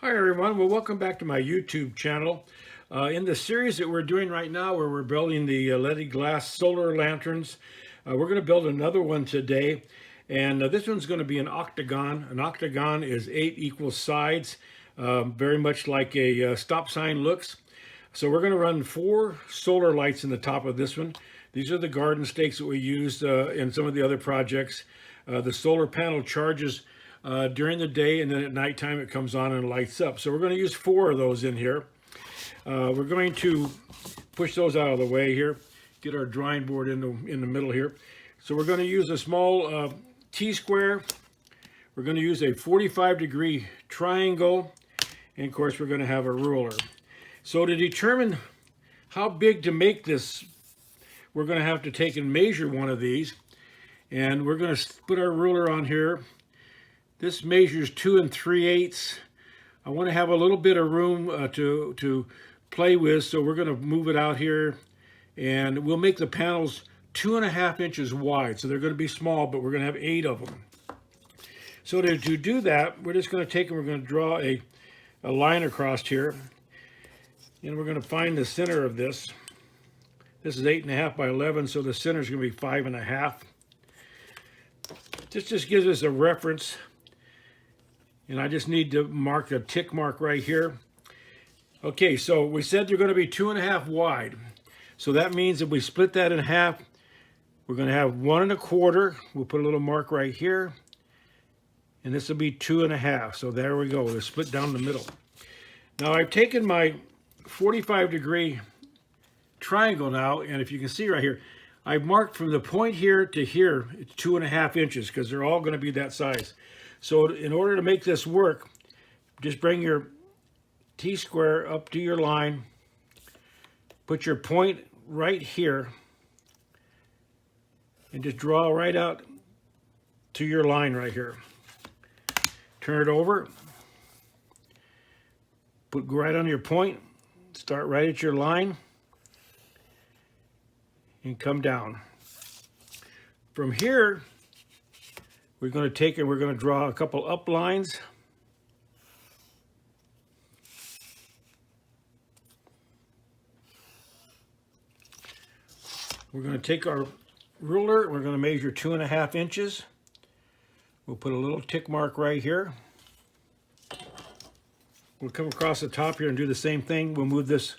Hi everyone, well welcome back to my YouTube channel. In the series that we're doing right now where we're building the leaded glass solar lanterns, we're going to build another one today, and this one's going to be an octagon. An octagon is 8 equal sides, very much like a stop sign looks. So we're going to run 4 solar lights in the top of this one. These are the garden stakes that we used in some of the other projects. The solar panel charges during the day, and then at nighttime it comes on and lights up. So we're going to use 4 of those in here. We're going to push those out of the way here, get our drawing board in the middle here. So we're going to use a small T-square. We're going to use a 45-degree triangle, and of course we're going to have a ruler. So to determine how big to make this, we're going to have to take and measure one of these, and we're going to put our ruler on here. This measures 2 3/8. I want to have a little bit of room to play with, so we're going to move it out here, and we'll make the panels 2.5 inches wide. So they're going to be small, but we're going to have 8 of them. So to do that, we're just going to take and we're going to draw a line across here, and we're going to find the center of this. This is 8.5 by 11, so the center is going to be 5.5. This just gives us a reference. And I just need to mark a tick mark right here. Okay, so we said they're going to be 2.5 wide. So that means if we split that in half, we're going to have 1 1/4. We'll put a little mark right here. And this will be 2.5. So there we go. We'll split down the middle. Now I've taken my 45-degree triangle now, and if you can see right here, I've marked from the point here to here, it's 2.5 inches, because they're all going to be that size. So in order to make this work, just bring your T-square up to your line, put your point right here, and just draw right out to your line right here. Turn it over, go right on your point, start right at your line, and come down. From here, we're going to take and we're going to draw a couple up lines. We're going to take our ruler, we're going to measure 2.5 inches. We'll put a little tick mark right here. We'll come across the top here and do the same thing. We'll move this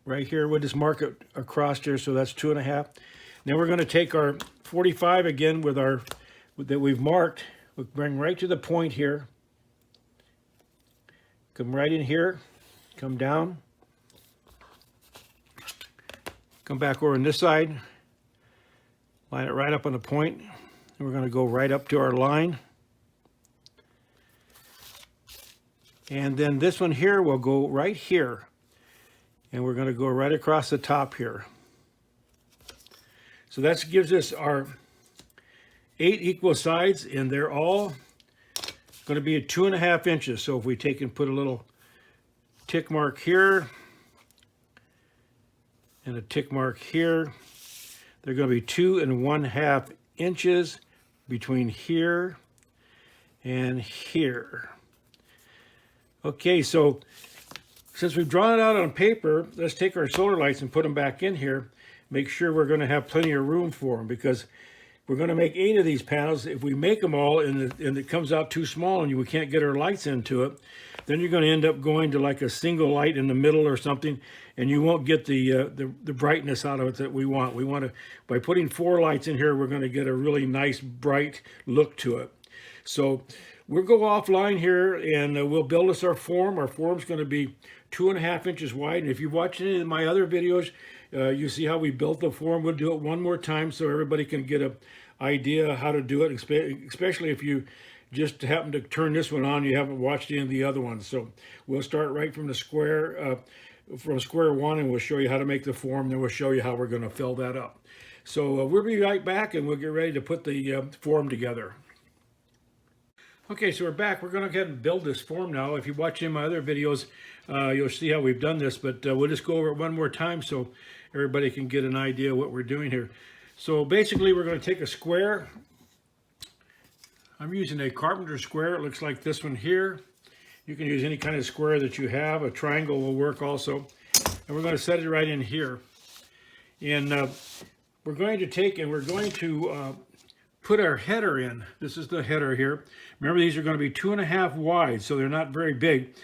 right here. We'll just mark it across here, so that's 2.5. Then we're going to take our 45 again with our that we've marked. We'll bring right to the point here. Come right in here. Come down. Come back over on this side. Line it right up on the point. And we're going to go right up to our line. And then this one here will go right here. And we're going to go right across the top here. So that gives us our 8 equal sides, and they're all going to be at 2.5 inches. So if we take and put a little tick mark here and a tick mark here, they're going to be 2 1/2 inches between here and here. Okay, so since we've drawn it out on paper, let's take our solar lights and put them back in here. Make sure we're going to have plenty of room for them, because we're going to make 8 of these panels. If we make them all and it comes out too small and we can't get our lights into it, then you're going to end up going to like a single light in the middle or something, and you won't get the brightness out of it that we want. We want to, by putting 4 lights in here, we're going to get a really nice bright look to it. So we'll go offline here and we'll build us our form. Our form's going to be 2.5 inches wide. And if you've watched any of my other videos, you see how we built the form. We'll do it one more time so everybody can get an idea how to do it, especially if you just happen to turn this one on, you haven't watched any of the other ones. So we'll start right from the square, from square one, and we'll show you how to make the form. Then we'll show you how we're going to fill that up. So we'll be right back, and we'll get ready to put the form together. Okay, so we're back. We're going to go ahead and build this form now. If you watch any of my other videos, you'll see how we've done this, but we'll just go over it one more time so everybody can get an idea of what we're doing here. So basically, we're going to take a square. I'm using a carpenter square. It looks like this one here. You can use any kind of square that you have. A triangle will work also. And we're going to set it right in here. And we're going to take and we're going to put our header in. This is the header here. Remember, these are going to be 2.5 wide, so they're not very big.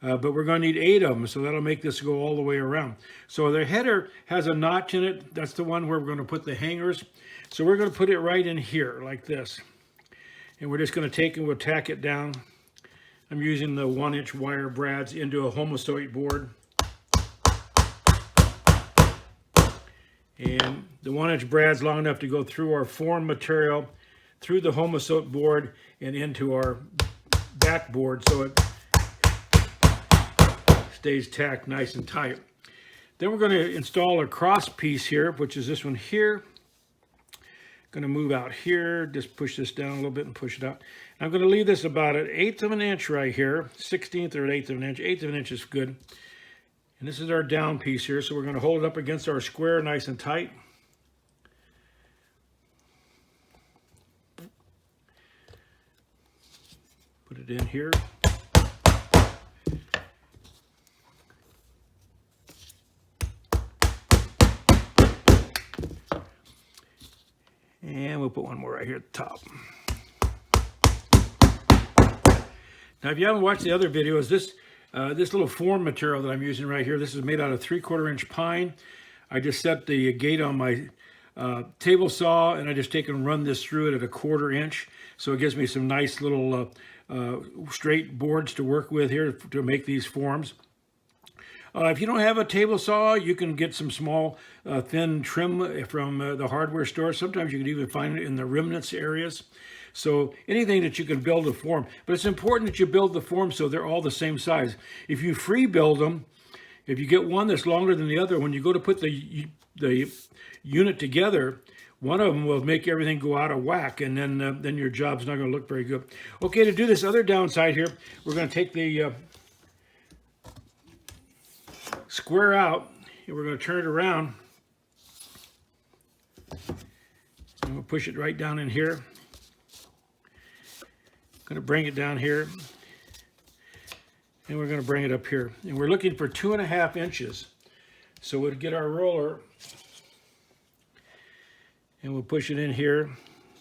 But we're going to need 8 of them, so that'll make this go all the way around. So the header has a notch in it. That's the one where we're going to put the hangers. So we're going to put it right in here like this. And we're just going to take and we'll tack it down. I'm using the 1-inch wire brads into a homostoit board. And the 1-inch brad's long enough to go through our form material, through the homostoit board, and into our backboard so it stays tacked nice and tight. Then we're going to install a cross piece here, which is this one here. Going to move out here, just push this down a little bit and push it out. I'm going to leave this about 1/8 of an inch right here, 1/16 or 1/8 of an inch. 1/8 of an inch is good. And this is our down piece here, so we're going to hold it up against our square nice and tight. Put it in here. And we'll put one more right here at the top. Now, if you haven't watched the other videos, this little form material that I'm using right here, this is made out of 3/4 inch pine. I just set the gate on my table saw, and I just take and run this through it at 1/4 inch. So it gives me some nice little straight boards to work with here to make these forms. If you don't have a table saw, you can get some small thin trim from the hardware store. Sometimes you can even find it in the remnants areas. So anything that you can build a form. But it's important that you build the form so they're all the same size. If you free build them, if you get one that's longer than the other, when you go to put the unit together, one of them will make everything go out of whack, and then your job's not going to look very good. Okay, to do this other downside here, we're going to take the square out, and we're going to turn it around, and we'll push it right down in here. Going to bring it down here, and we're going to bring it up here, and we're looking for 2.5 inches. So we'll get our roller, and we'll push it in here.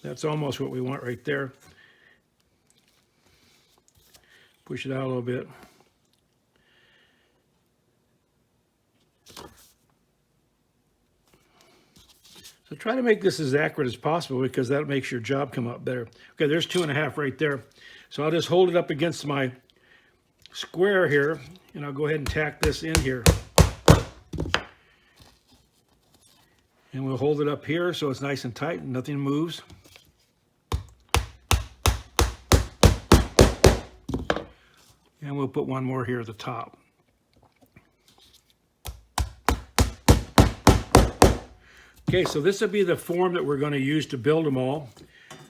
That's almost what we want right there. Push it out a little bit. So try to make this as accurate as possible, because that makes your job come out better. Okay, there's 2.5 right there. So I'll just hold it up against my square here, and I'll go ahead and tack this in here. And we'll hold it up here so it's nice and tight and nothing moves. And we'll put one more here at the top. Okay, so this will be the form that we're going to use to build them all.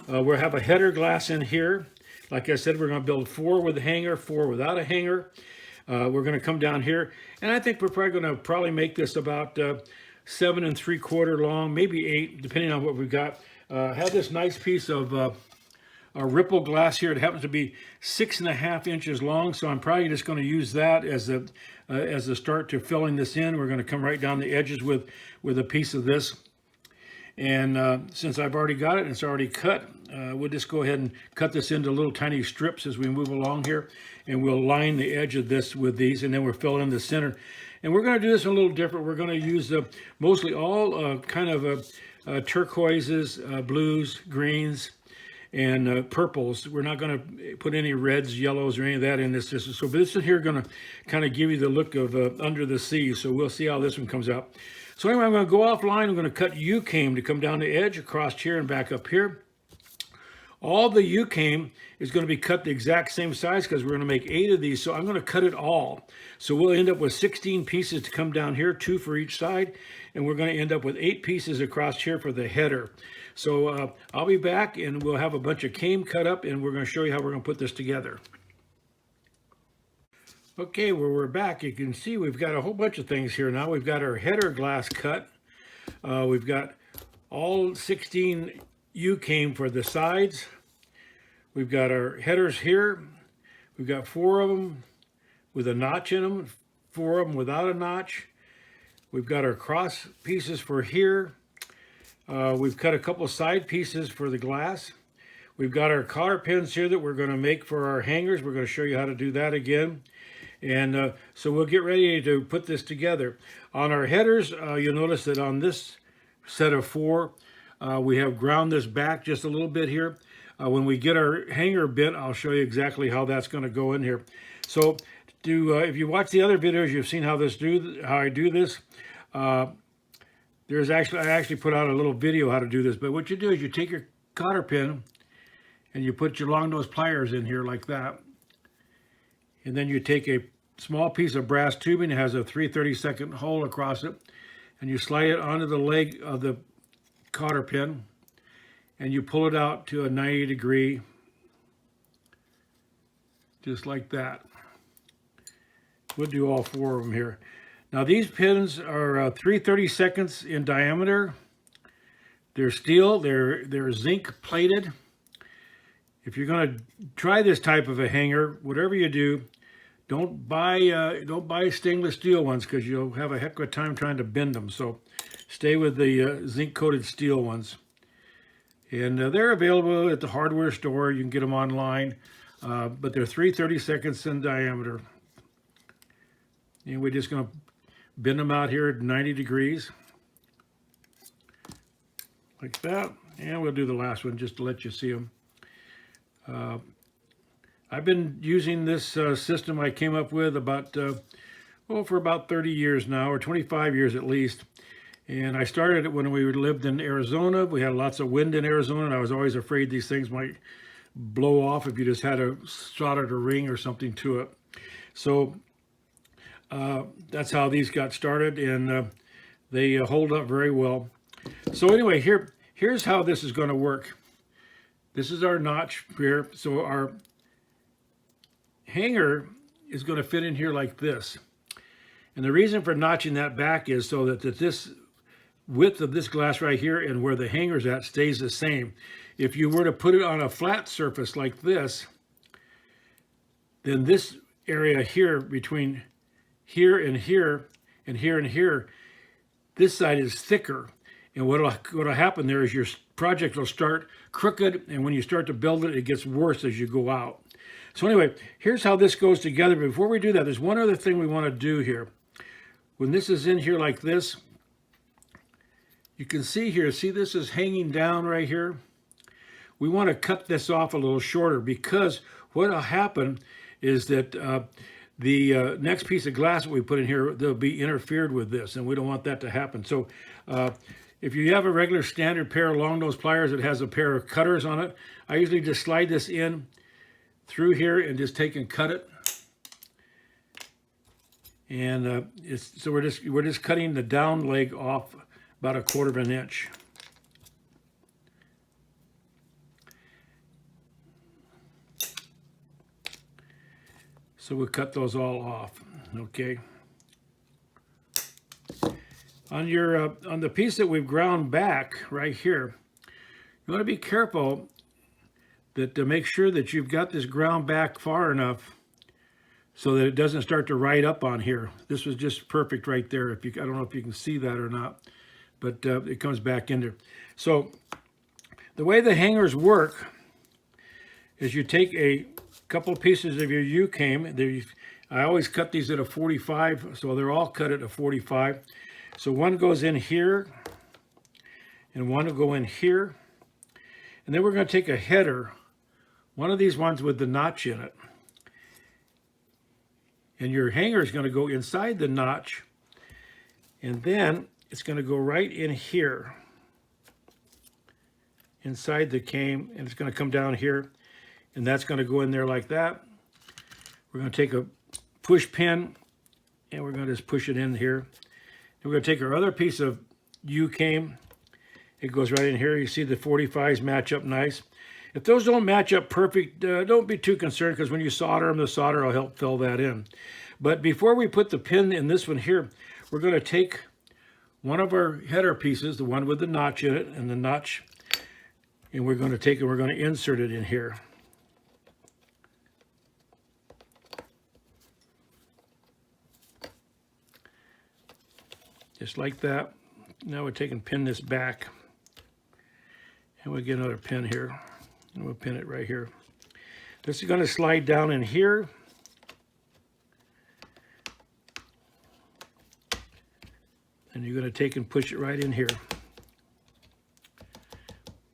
We'll have a header glass in here. Like I said, we're going to build 4 with a hanger, 4 without a hanger. We're going to come down here, and I think we're probably going to make this about 7 3/4 long, maybe 8, depending on what we've got. Have this nice piece of a ripple glass here. It happens to be 6.5 inches long, so I'm probably just going to use that as a start to filling this in. We're going to come right down the edges with a piece of this. And since I've already got it and it's already cut, we'll just go ahead and cut this into little tiny strips as we move along here. And we'll line the edge of this with these, and then we'll fill in the center. And we're going to do this a little different. We're going to use mostly all kind of turquoises, blues, greens, and purples. We're not going to put any reds, yellows, or any of that in this. So this is here going to kind of give you the look of under the sea. So we'll see how this one comes out. So anyway, I'm going to go offline. I'm going to cut U-came to come down the edge, across here and back up here. All the U-came is going to be cut the exact same size because we're going to make 8 of these. So I'm going to cut it all. So we'll end up with 16 pieces to come down here, 2 for each side. And we're going to end up with 8 pieces across here for the header. So I'll be back, and we'll have a bunch of cane cut up, and we're going to show you how we're going to put this together. Okay, well, we're back. You can see we've got a whole bunch of things here now. We've got our header glass cut. We've got all 16 U-came for the sides. We've got our headers here. We've got 4 of them with a notch in them, 4 of them without a notch. We've got our cross pieces for here. We've cut a couple side pieces for the glass. We've got our cotter pins here that we're going to make for our hangers. We're going to show you how to do that again. And so we'll get ready to put this together. On our headers, you'll notice that on this set of 4, we have ground this back just a little bit here. When we get our hanger bent, I'll show you exactly how that's going to go in here. So if you watch the other videos, you've seen how I do this. I actually put out a little video how to do this. But what you do is you take your cotter pin and you put your long nose pliers in here like that. And then you take a small piece of brass tubing that has a 3/32 hole across it, and you slide it onto the leg of the cotter pin, and you pull it out to a 90-degree, just like that. We'll do all 4 of them here. Now these pins are 3/32 in diameter. They're steel. They're zinc plated. If you're going to try this type of a hanger, whatever you do, don't buy stainless steel ones, because you'll have a heck of a time trying to bend them. So stay with the zinc-coated steel ones. And they're available at the hardware store. You can get them online, but they're 3/32 in diameter. And we're just going to bend them out here at 90 degrees, like that. And we'll do the last one just to let you see them. I've been using this system I came up with for about 30 years now, or 25 years at least. And I started it when we lived in Arizona. We had lots of wind in Arizona, and I was always afraid these things might blow off if you just had a soldered ring or something to it. So that's how these got started, and they hold up very well. So anyway, here's how this is going to work. This is our notch here. So our hanger is going to fit in here like this. And the reason for notching that back is so that this width of this glass right here and where the hanger's at stays the same. If you were to put it on a flat surface like this, then this area here between here and here and here and here, this side is thicker. And what'll happen there is your project will start crooked, and when you start to build it, it gets worse as you go out. So anyway, here's how this goes together. Before we do that, there's one other thing we want to do here. When this is in here like this, you can see here, see this is hanging down right here? We want to cut this off a little shorter, because what will happen is that the next piece of glass that we put in here, they'll be interfered with this, and we don't want that to happen. So if you have a regular standard pair of long nose pliers that has a pair of cutters on it, I usually just slide this in through here and just take and cut it. And so we're just cutting the down leg off about 1/4 inch. So we'll cut those all off. Okay. On the piece that we've ground back right here, you want to be careful that to make sure that you've got this ground back far enough so that it doesn't start to ride up on here. This was just perfect right there. I don't know if you can see that or not, but it comes back in there. So the way the hangers work is you take a couple pieces of your U-came. I always cut these at a 45, so they're all cut at a 45. So one goes in here, and one will go in here. And then we're going to take a header, one of these ones with the notch in it. And your hanger is going to go inside the notch, and then it's going to go right in here, inside the cane, and it's going to come down here, and that's going to go in there like that. We're going to take a push pin, and we're going to just push it in here. We're going to take our other piece of U-came. It goes right in here. You see the 45s match up nice. If those don't match up perfect, don't be too concerned, because when you solder them, the solder will help fill that in. But before we put the pin in this one here, we're going to take one of our header pieces, the one with the notch in it, and the notch, and we're going to take it, we're going to insert it in here. just like that. Now we're pin this back, and we'll get another pin here, and we'll pin it right here. This is going to slide down in here. And you're going to take and push it right in here.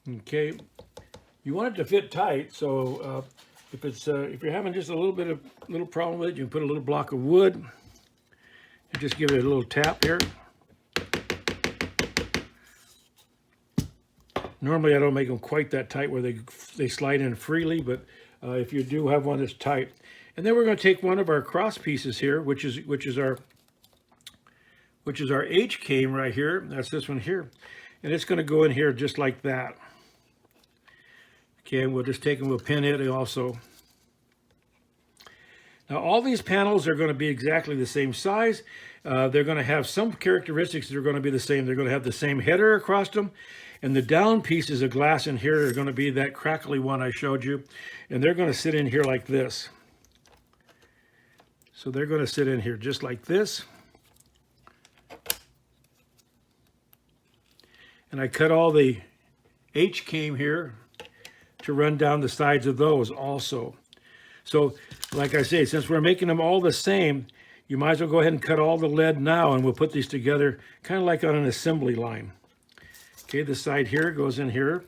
Okay, you want it to fit tight, so if you're having just a little problem with it, you can put a little block of wood and just give it a little tap here. Normally I don't make them quite that tight where they slide in freely, but if you do have one that's tight. And then we're going to take one of our cross pieces here, which is our H-came right here. That's this one here. And it's going to go in here just like that. Okay, and we'll just take and we'll pin it also. Now all these panels are going to be exactly the same size. They're going to have some characteristics that are going to be the same. They're going to have the same header across them. And the down pieces of glass in here are going to be that crackly one I showed you. And they're going to sit in here like this. So they're going to sit in here just like this. And I cut all the H-came here to run down the sides of those also. So, like I say, since we're making them all the same, you might as well go ahead and cut all the lead now, and we'll put these together kind of like on an assembly line. Okay, the side here goes in here.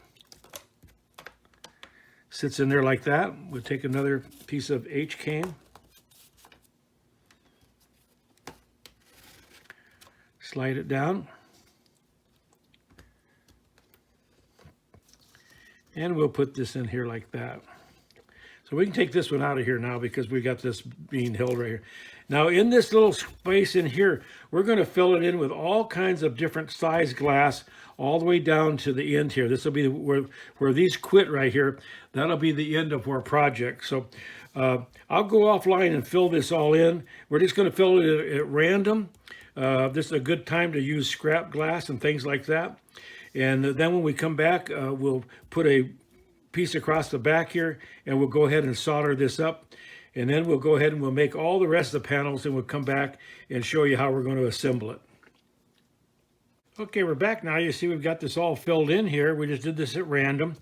Sits in there like that. We'll take another piece of H-came. Slide it down. And we'll put this in here like that. So we can take this one out of here now because we got this being held right here. Now in this little space in here, we're going to fill it in with all kinds of different size glass all the way down to the end here. This will be where these quit right here. That'll be the end of our project. So I'll go offline and fill this all in. We're just going to fill it at random. This is a good time to use scrap glass and things like that. And then when we come back, we'll put a piece across the back here, and we'll go ahead and solder this up. And then we'll go ahead and we'll make all the rest of the panels, and we'll come back and show you how we're going to assemble it. Okay, we're back now. You see we've got this all filled in here. We just did this at random.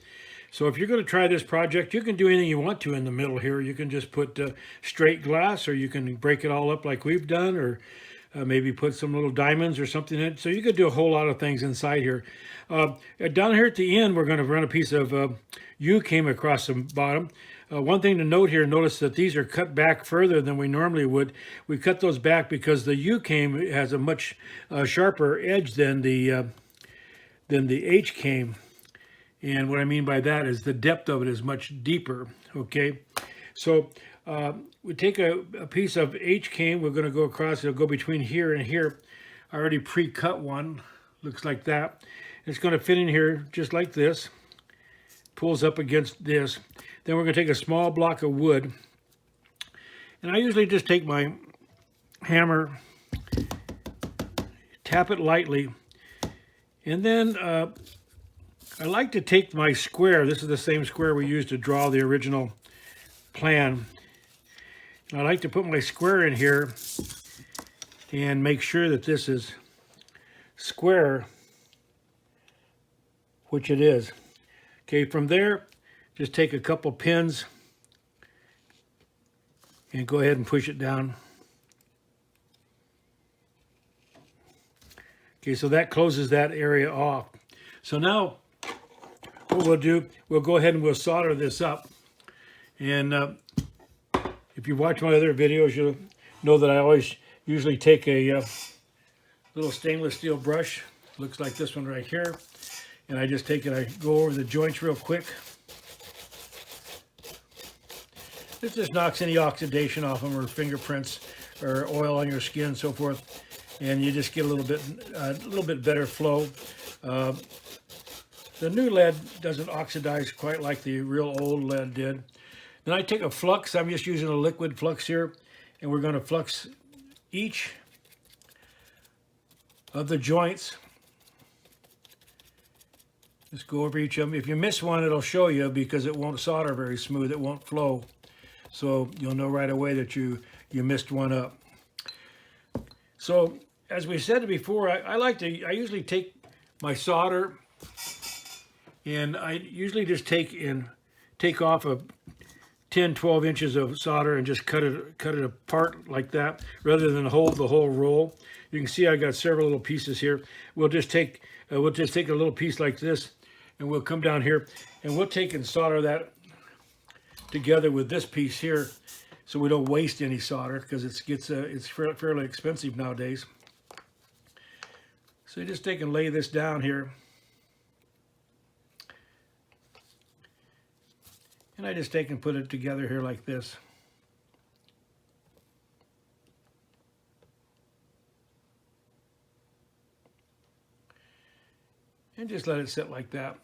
So if you're going to try this project, you can do anything you want to in the middle here. You can just put straight glass, or you can break it all up like we've done, or maybe put some little diamonds or something in it. So you could do a whole lot of things inside here. Down here at the end, we're going to run a piece of U-came across the bottom. One thing to note here, notice that these are cut back further than we normally would. We cut those back because the U-came has a much sharper edge than the H-came. And what I mean by that is the depth of it is much deeper, okay? So we take a piece of H-came, we're going to go across, it'll go between here and here. I already pre-cut one, looks like that. It's going to fit in here just like this, pulls up against this. Then we're going to take a small block of wood, and I usually just take my hammer, tap it lightly, and then I like to take my square. This is the same square we used to draw the original plan. And I like to put my square in here and make sure that this is square, which it is. Okay, from there, just take a couple pins and go ahead and push it down. Okay, so that closes that area off. So now, what we'll do, we'll go ahead and we'll solder this up. And if you watch my other videos, you'll know that I always usually take a little stainless steel brush. Looks like this one right here. And I just take it, I go over the joints real quick. This just knocks any oxidation off them or fingerprints or oil on your skin and so forth. And you just get a little bit better flow. The new lead doesn't oxidize quite like the real old lead did. Then I take a flux. I'm just using a liquid flux here, and we're going to flux each of the joints. Just go over each of them. If you miss one, it'll show you because it won't solder very smooth. It won't flow. So you'll know right away that you messed one up. So as we said before, I usually take my solder, and I usually just take off a 10, 12 inches of solder and just cut it apart like that, rather than hold the whole roll. You can see I got several little pieces here. We'll just take a little piece like this, and we'll come down here and we'll take and solder that together with this piece here, so we don't waste any solder, because it's fairly expensive nowadays. So you just take and lay this down here, and I just take and put it together here like this. And just let it sit like that.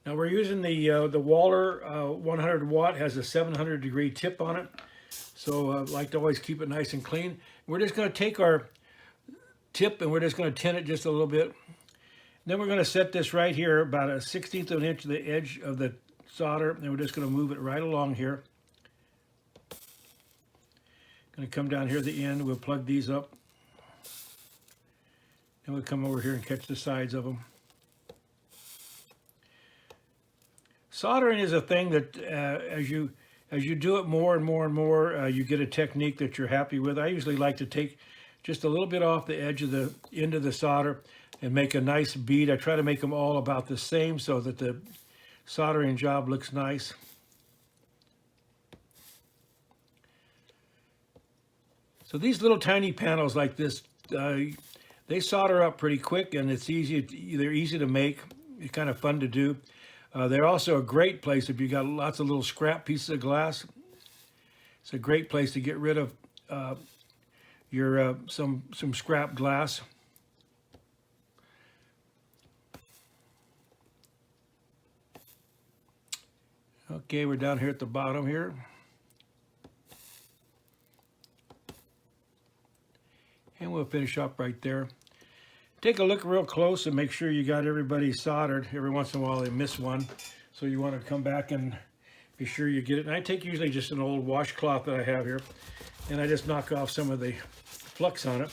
Now we're using the Waller 100 watt, has a 700 degree tip on it. So I like to always keep it nice and clean. We're just going to take our tip and we're just going to tin it just a little bit. Then we're going to set this right here about a 1/16 of an inch to the edge of the solder, and we're just going to move it right along here. Going to come down here at the end. We'll plug these up, and we'll come over here and catch the sides of them. Soldering is a thing that as you do it more and more and more, you get a technique that you're happy with. I usually like to take just a little bit off the edge of the end of the solder and make a nice bead. I try to make them all about the same so that the soldering job looks nice. So these little tiny panels like this, they solder up pretty quick, and it's they're easy to make. It's kind of fun to do. They're also a great place if you got lots of little scrap pieces of glass. It's a great place to get rid of your some scrap glass. Okay, we're down here at the bottom here. And we'll finish up right there. Take a look real close and make sure you got everybody soldered. Every once in a while they miss one, so you want to come back and be sure you get it. And I take usually just an old washcloth that I have here, and I just knock off some of the flux on it.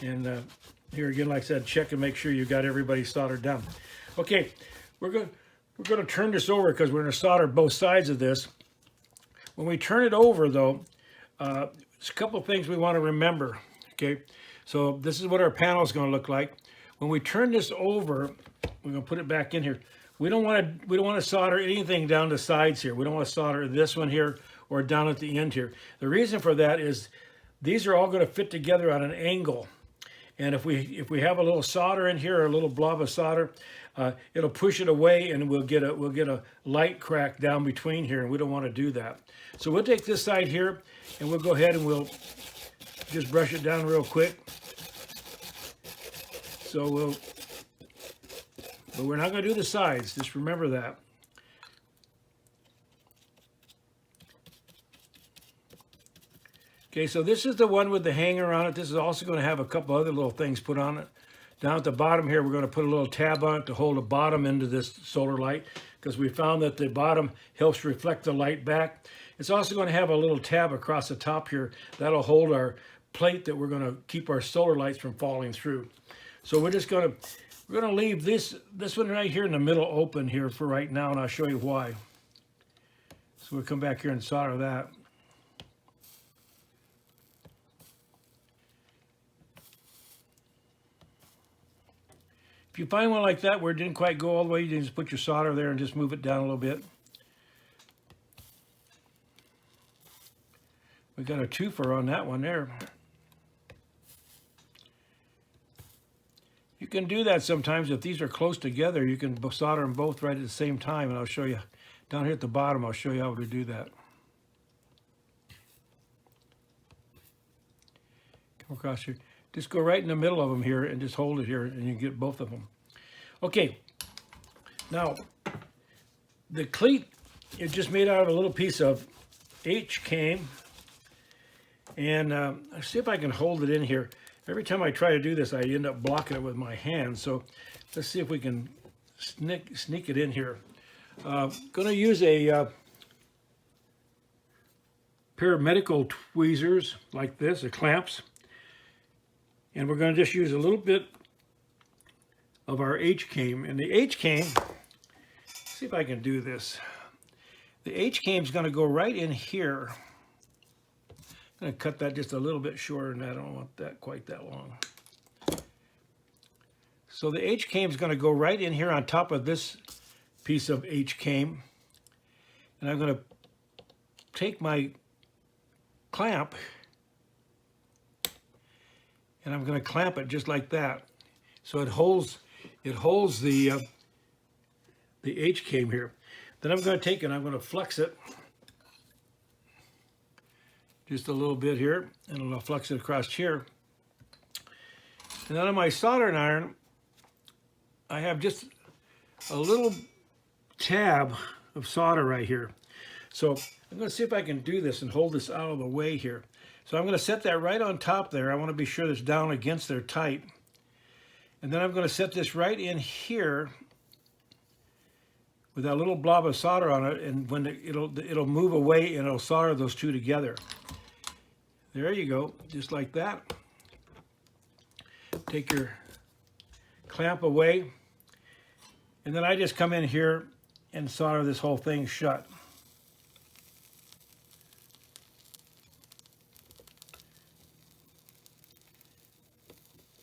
And here again, like I said, check and make sure you got everybody soldered down. Okay, we're going to turn this over because we're going to solder both sides of this. When we turn it over, though, there's a couple of things we want to remember. Okay. So this is what our panel is going to look like. When we turn this over, we're going to put it back in here. We don't want to solder anything down the sides here. We don't want to solder this one here or down at the end here. The reason for that is these are all going to fit together at an angle. And if we have a little solder in here, or a little blob of solder, it'll push it away, and we'll get a light crack down between here, and we don't want to do that. So we'll take this side here, and we'll go ahead and we'll just brush it down real quick. So but we're not going to do the sides. Just remember that. Okay, so this is the one with the hanger on it. This is also going to have a couple other little things put on it. Down at the bottom here, we're going to put a little tab on it to hold the bottom end of this solar light, because we found that the bottom helps reflect the light back. It's also going to have a little tab across the top here that'll hold our plate that we're going to keep our solar lights from falling through. So we're going to leave this one right here in the middle open here for right now, and I'll show you why. So we'll come back here and solder that. If you find one like that where it didn't quite go all the way, you can just put your solder there and just move it down a little bit. We got a twofer on that one there. You can do that sometimes if these are close together. You can solder them both right at the same time, and I'll show you down here at the bottom. I'll show you how to do that. Come across here. Just go right in the middle of them here and just hold it here, and you can get both of them. Okay. Now, the cleat is just made out of a little piece of H-cane. And let's see if I can hold it in here. Every time I try to do this, I end up blocking it with my hand. So let's see if we can sneak it in here. Going to use a pair of medical tweezers like this, or clamps. And we're going to just use a little bit of our H-came. And the H-came, see if I can do this. The H-came is going to go right in here. I'm going to cut that just a little bit shorter than that. I don't want that quite that long. So the H-came is going to go right in here on top of this piece of H-came. And I'm going to take my clamp and I'm going to clamp it just like that. So it holds the H-came here. Then I'm going to take it and I'm going to flex it just a little bit here, and I'm going to flex it across here. And then on my soldering iron, I have just a little tab of solder right here. So I'm going to see if I can do this and hold this out of the way here. So I'm going to set that right on top there. I want to be sure that's down against there tight. And then I'm going to set this right in here with that little blob of solder on it, and when it'll move away and it'll solder those two together. There you go, just like that. Take your clamp away, and then I just come in here and solder this whole thing shut.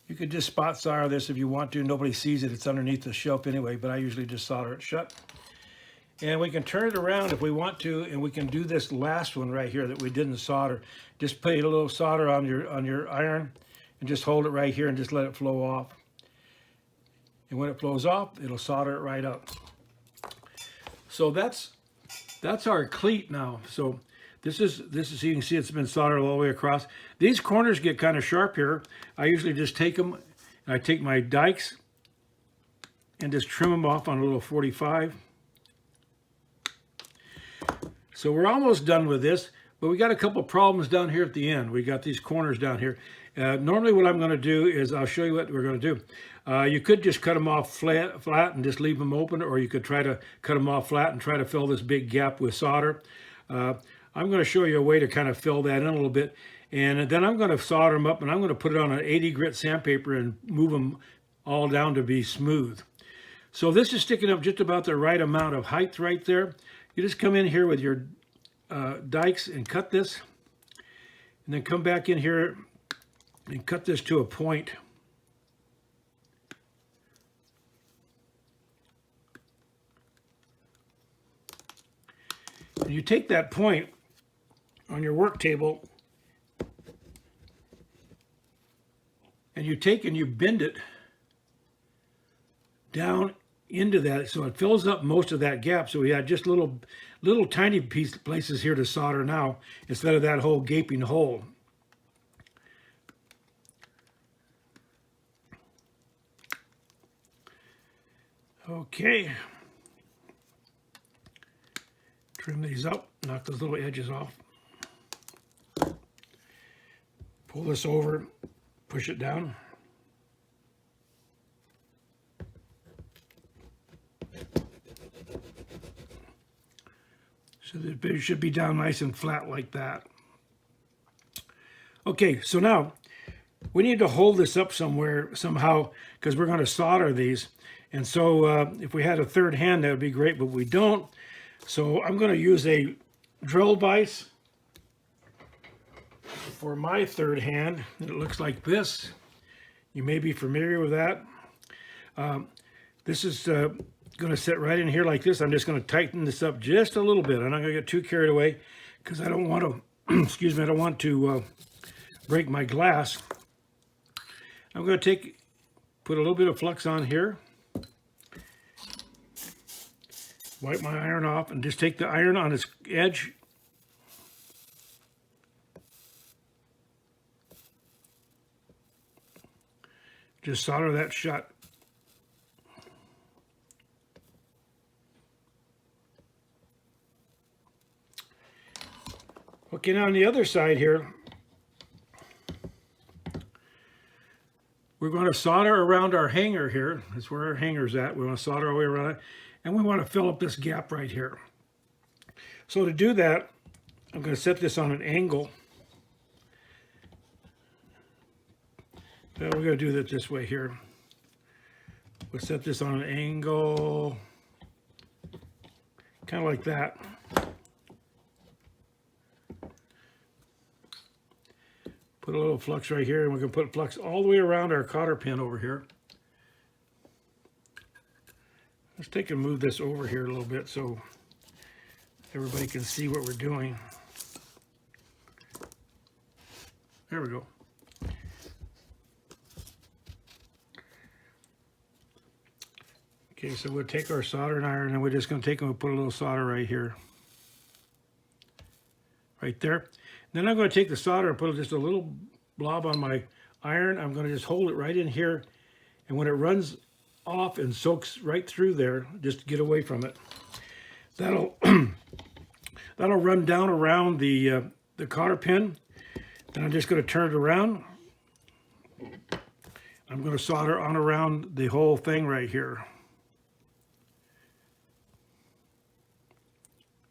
You could just spot solder this if you want to. Nobody sees it. It's underneath the shelf anyway, but I usually just solder it shut. And we can turn it around if we want to, and we can do this last one right here that we didn't solder. Just put a little solder on your iron and just hold it right here and just let it flow off. And when it flows off, it'll solder it right up. So that's our cleat now. So this is you can see it's been soldered all the way across. These corners get kind of sharp here. I usually just take them, and I take my dikes and just trim them off on a little 45. So we're almost done with this, but we got a couple problems down here at the end. We got these corners down here. Normally what I'm going to do is I'll show you what we're going to do. You could just cut them off flat and just leave them open, or you could try to cut them off flat and try to fill this big gap with solder. I'm going to show you a way to kind of fill that in a little bit, and then I'm going to solder them up, and I'm going to put it on an 80 grit sandpaper and move them all down to be smooth. So this is sticking up just about the right amount of height right there. You just come in here with your dikes and cut this, and then come back in here and cut this to a point. And you take that point on your work table and you take and you bend it down into that so it fills up most of that gap. So we had just little tiny places here to solder now instead of that whole gaping hole. Okay. Trim these up, knock those little edges off. Pull this over, push it down. So it should be down nice and flat like that. Okay, so now we need to hold this up somewhere, somehow, because we're going to solder these. And so if we had a third hand, that would be great, but we don't. So I'm going to use a drill vise for my third hand. It looks like this. You may be familiar with that. This is going to sit right in here like this. I'm just going to tighten this up just a little bit. I'm not going to get too carried away because I don't want to, excuse me, I don't want to break my glass. I'm going to put a little bit of flux on here. Wipe my iron off and just take the iron on its edge. Just solder that shut. Okay, now on the other side here, we're going to solder around our hanger here. That's where our hanger's at. We want to solder our way around it. And we want to fill up this gap right here. So to do that, I'm going to set this on an angle. Well, we're going to do that this way here. We'll set this on an angle, kind of like that. Put a little flux right here, and we're going to put flux all the way around our cotter pin over here. Let's take and move this over here a little bit so everybody can see what we're doing. There we go. Okay, so we'll take our soldering iron and we're just going to take and we'll put a little solder right here. Right there. Then I'm going to take the solder and put just a little blob on my iron. I'm going to just hold it right in here. And when it runs off and soaks right through there, just get away from it. That'll that'll run down around the cotter pin. Then I'm just going to turn it around. I'm going to solder on around the whole thing right here.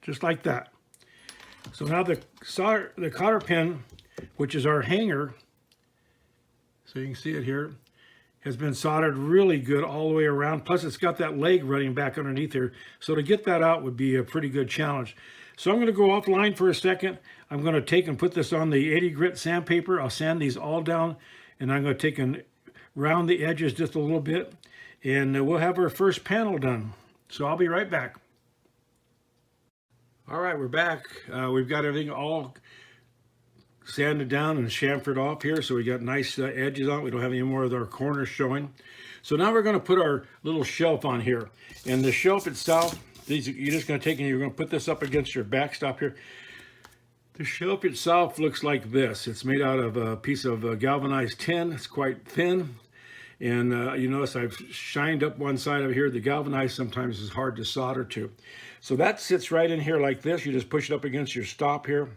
Just like that. So now the cotter pin, which is our hanger, so you can see it here, has been soldered really good all the way around. Plus it's got that leg running back underneath here. So to get that out would be a pretty good challenge. So I'm going to go offline for a second. I'm going to take and put this on the 80 grit sandpaper. I'll sand these all down, and I'm going to take and round the edges just a little bit, and we'll have our first panel done. So I'll be right back. All right, we're back. We've got everything all sanded down and chamfered off here, so we got nice edges on it. We don't have any more of our corners showing. So now we're going to put our little shelf on here, and the shelf itself, you're just going to take and you're going to put this up against your backstop here. The shelf itself looks like this. It's made out of a piece of galvanized tin. It's quite thin, and you notice I've shined up one side of here. The galvanized sometimes is hard to solder to. So that sits right in here like this. You just push it up against your stop here.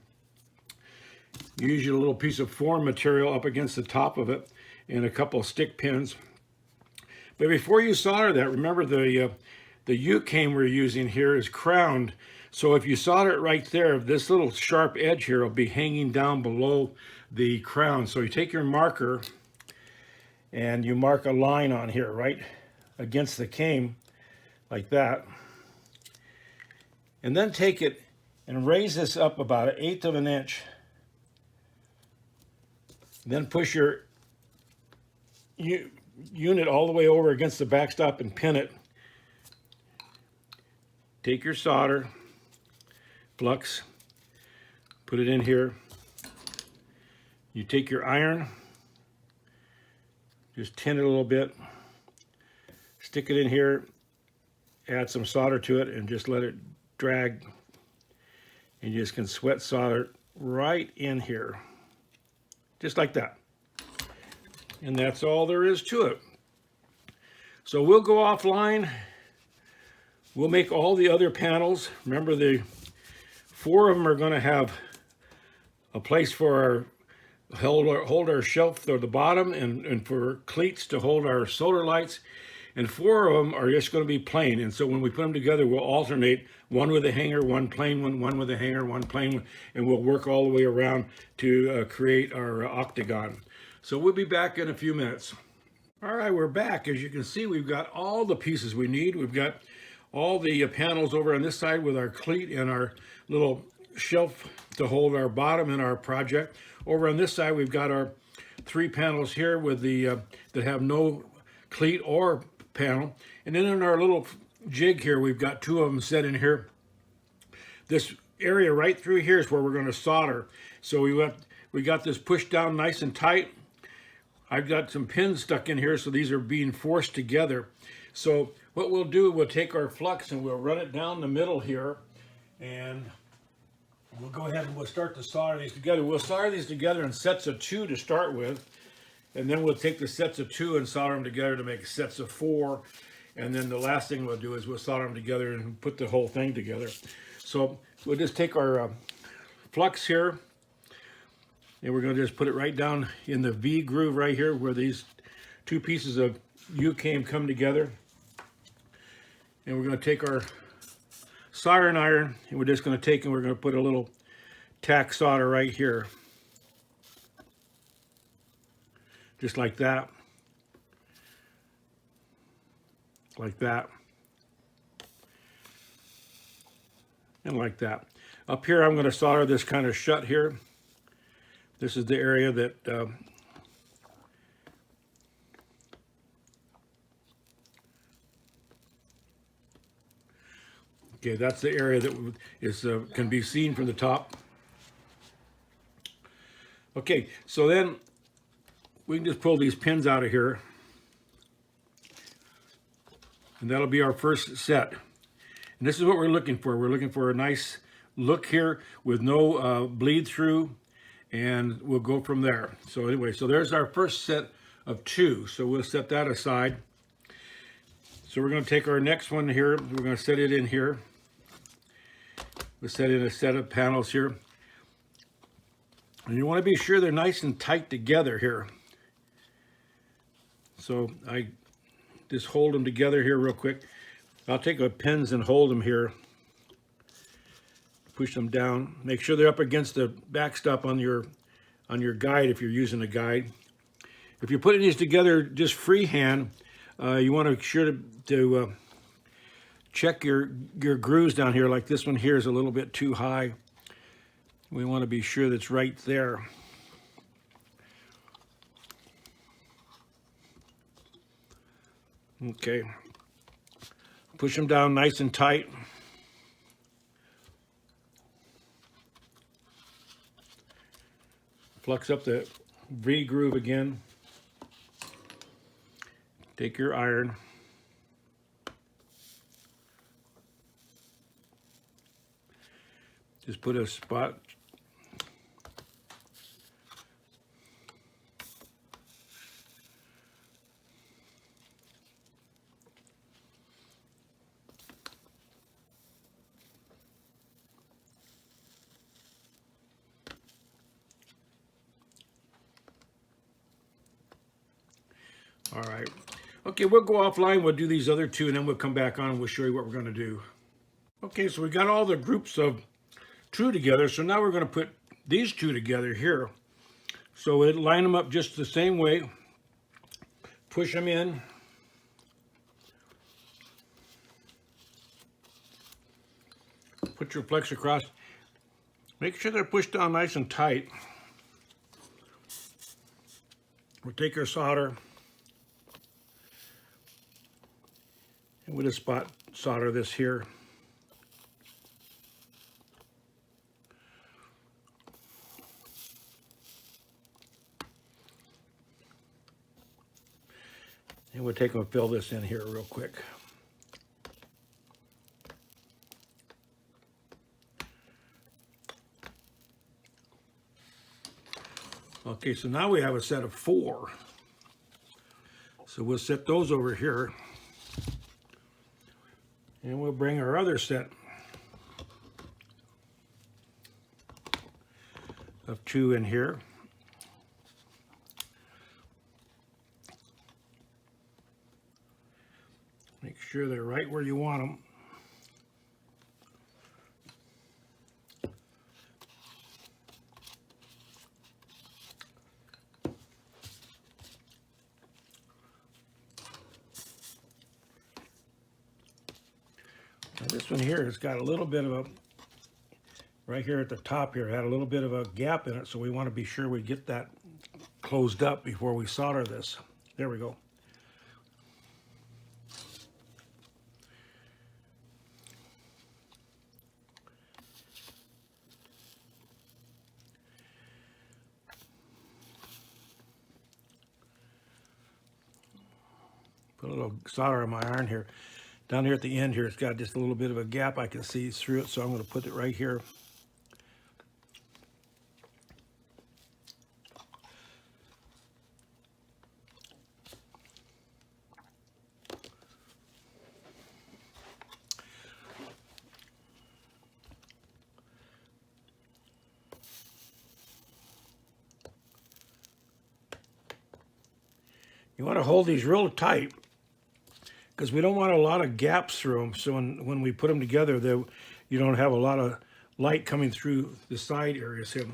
You use your little piece of form material up against the top of it and a couple of stick pins. But before you solder that, remember the U-cane we're using here is crowned. So if you solder it right there, this little sharp edge here will be hanging down below the crown. So you take your marker and you mark a line on here right against the cane like that. And then take it and raise this up about 1/8 of an inch. Then push your unit all the way over against the backstop and pin it. Take your solder, flux, put it in here. You take your iron, just tin it a little bit, stick it in here, add some solder to it, and just let it drag, and you just can sweat solder right in here, just like that. And that's all there is to it. So we'll go offline. We'll make all the other panels. Remember, the 4 of them are going to have a place for our hold our shelf to the bottom, and for cleats to hold our solar lights. And 4 of them are just going to be plain. And so when we put them together, we'll alternate, one with a hanger, one plain one with a hanger, one plain one, and we'll work all the way around to create our octagon. So we'll be back in a few minutes. All right, we're back. As you can see, we've got all the pieces we need. We've got all the panels over on this side with our cleat and our little shelf to hold our bottom in our project. Over on this side, we've got our 3 panels here with the that have no cleat or panel. And then in our little jig here, we've got 2 of them set in here. This area right through here is where we're going to solder. So we got this pushed down nice and tight. I've got some pins stuck in here, so these are being forced together. So what we'll do, we'll take our flux and we'll run it down the middle here, and we'll go ahead and we'll start to solder these together. We'll solder these together in sets of 2 to start with, and then we'll take the sets of 2 and solder them together to make sets of 4. And then the last thing we'll do is we'll solder them together and put the whole thing together. So we'll just take our flux here, and we're going to just put it right down in the V groove right here where these 2 pieces of U-cane come together. And we're going to take our soldering iron, and we're just going to take and we're going to put a little tack solder right here. Just like that. Like that. And like that. Up here, I'm going to solder this kind of shut here. This is the area that okay, that's the area that is can be seen from the top. Okay, so then we can just pull these pins out of here, and that'll be our first set. And this is what we're looking for. We're looking for a nice look here with no bleed through, and we'll go from there. So anyway, so there's our first set of 2. So we'll set that aside. So we're going to take our next one here. We're going to set it in here. We'll set in a set of panels here. And you want to be sure they're nice and tight together here. So I just hold them together here real quick. I'll take my pins and hold them here. Push them down. Make sure they're up against the backstop on your guide if you're using a guide. If you're putting these together just freehand, you want to be sure to check your grooves down here. Like this one here is a little bit too high. We want to be sure that's right there. Okay. Push them down nice and tight. Flux up the V groove again. Take your iron. Just put a spot. All right. Okay, we'll go offline. We'll do these other 2, and then we'll come back on and we'll show you what we're going to do. Okay, so we got all the groups of 2 together. So now we're going to put these 2 together here. So we'll line them up just the same way. Push them in. Put your flex across. Make sure they're pushed down nice and tight. We'll take our solder. And we'll just spot solder this here. And we'll take and fill this in here real quick. Okay, so now we have a set of 4. So we'll set those over here. And we'll bring our other set of 2 in here. Make sure they're right where you want them. Now this one here has got a little bit of a, right here at the top here, had a little bit of a gap in it, so we want to be sure we get that closed up before we solder this. There we go. Put a little solder on my iron here. Down here at the end here, it's got just a little bit of a gap I can see through it, so I'm going to put it right here. You want to hold these real tight, because we don't want a lot of gaps through them. So when we put them together, you don't have a lot of light coming through the side areas here.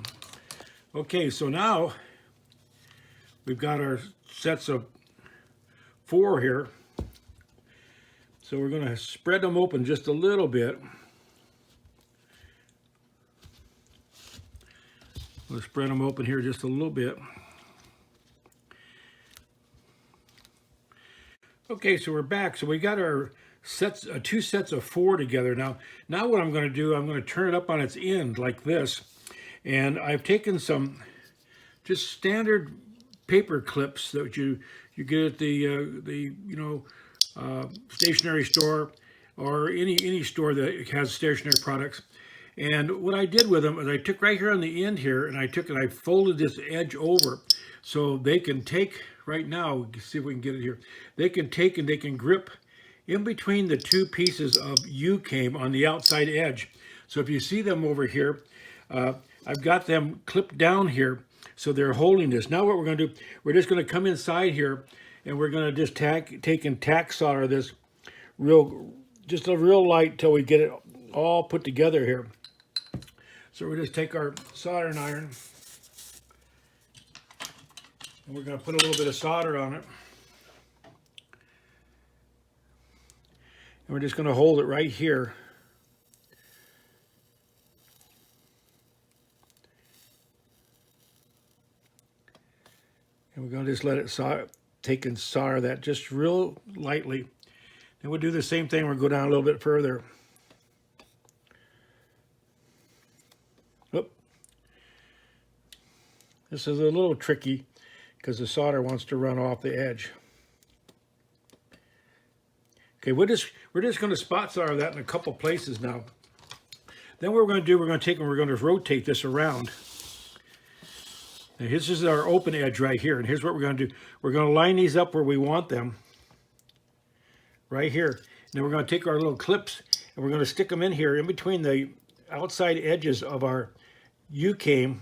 Okay, so now we've got our sets of 4 here. So we're going to spread them open just a little bit. We'll spread them open here just a little bit. Okay, so we're back. So we got our sets, 2 sets of 4 together. Now what I'm going to do, I'm going to turn it up on its end like this. And I've taken some just standard paper clips that you get at the stationery store or any store that has stationery products. And what I did with them is I took right here on the end here, and I folded this edge over so they can take right now. See if we can get it here. They can take and they can grip in between the 2 pieces of U-came on the outside edge. So if you see them over here, I've got them clipped down here, so they're holding this. Now what we're going to do, we're just going to come inside here, and we're going to just take and tack solder this just a real light till we get it all put together here. So we'll just take our soldering iron, and we're going to put a little bit of solder on it. And we're just going to hold it right here. And we're going to just let it take and solder that just real lightly. And we'll do the same thing. We'll go down a little bit further. Oop. This is a little tricky because the solder wants to run off the edge. Okay, we're just going to spot solder that in a couple places now. Then what we're going to do, we're going to take and we're going to rotate this around. Now this is our open edge right here, and here's what we're going to do. We're going to line these up where we want them, right here. And then we're going to take our little clips and we're going to stick them in here in between the outside edges of our U-came.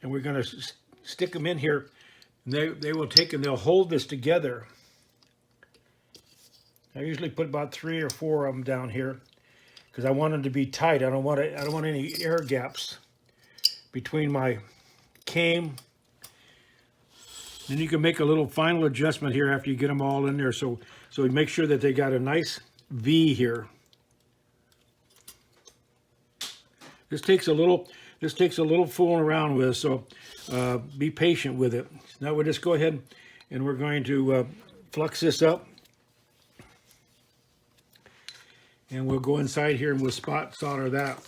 And we're going to stick them in here, and they will take and they'll hold this together. I usually put about 3 or 4 of them down here because I want them to be tight. I don't want any air gaps between my came. Then you can make a little final adjustment here after you get them all in there. So we make sure that they got a nice V here. This takes a little fooling around with, so be patient with it. Now we'll just go ahead and we're going to flux this up. And we'll go inside here and we'll spot solder that.